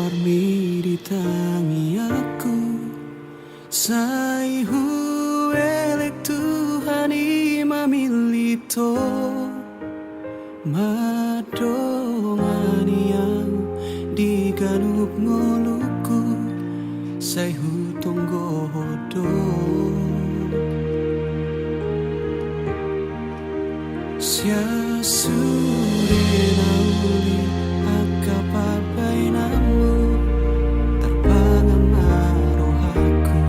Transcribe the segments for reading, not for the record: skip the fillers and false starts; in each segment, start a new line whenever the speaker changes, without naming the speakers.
dormi di tangi aku. Sai huelek Tuhani mamilito madongani yang diganup ngoluku. Sai hutunggo hodo sia sure nauli akapapai namu terbangan arohaku.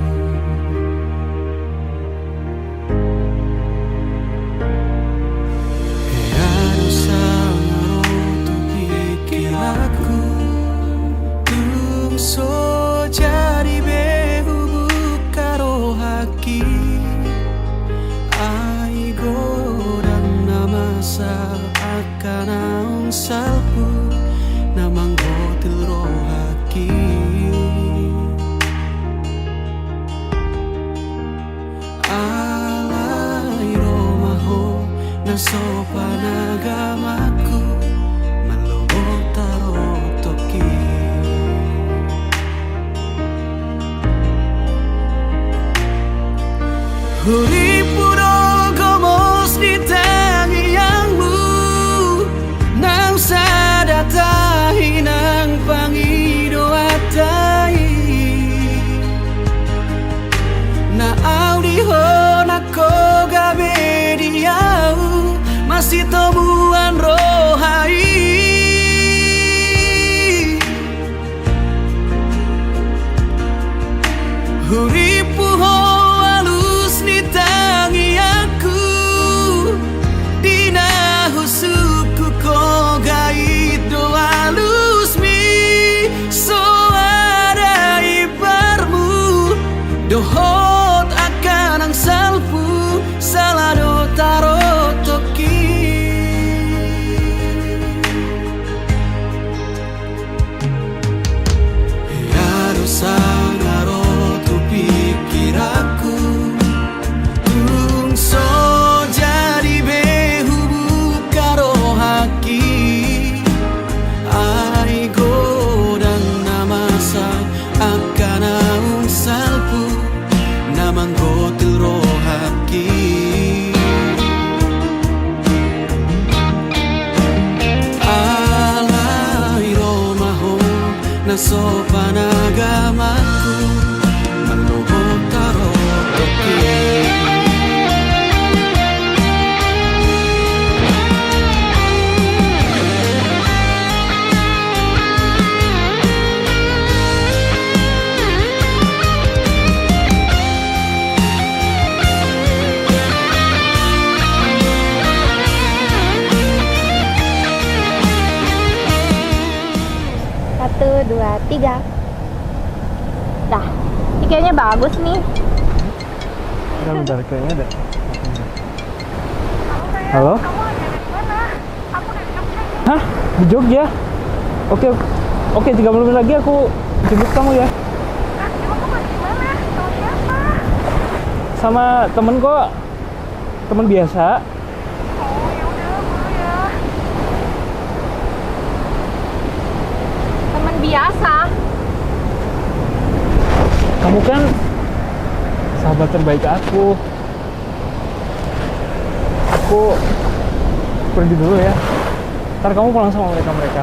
Heado sangaro tu pikir aku tungso jadi behu bukaro haki aigo dan namasa akan naung salpu namang gotil rohaki alai romaho nasopan agamaku malobot taro toki. Huri puro gomos di tangi yangmu nang sadatahi nang pangido atai na audi hona ko gabe diau masih temuan rohai. Huri puho suku ko gait doa lusmi so ada ibarmu dohot akan ang salpu salado taro toki. Heado sangaro tu pikir aku tungso jadi behu aigo dan namasa akan naung salpu namang gotil rohaki alai romaho nasopan agamaku malobot taro toki.
Satu, dua, tiga. Dah, ini kayaknya bagus nih.
Bentar, kayaknya ada. Halo?
Kamu ada di mana? Aku dari Jogja.
Hah? Di Jogja? Oke, oke, 30 menit lagi aku jemput kamu ya.
Nah, emang kamu di mana? Sama siapa?
Sama temen kok, temen biasa.
Oh, ya udah, boleh ya.
Teman biasa.
Kamu kan sahabat terbaik aku. Aku pergi dulu ya. Ntar kamu pulang sama mereka-mereka.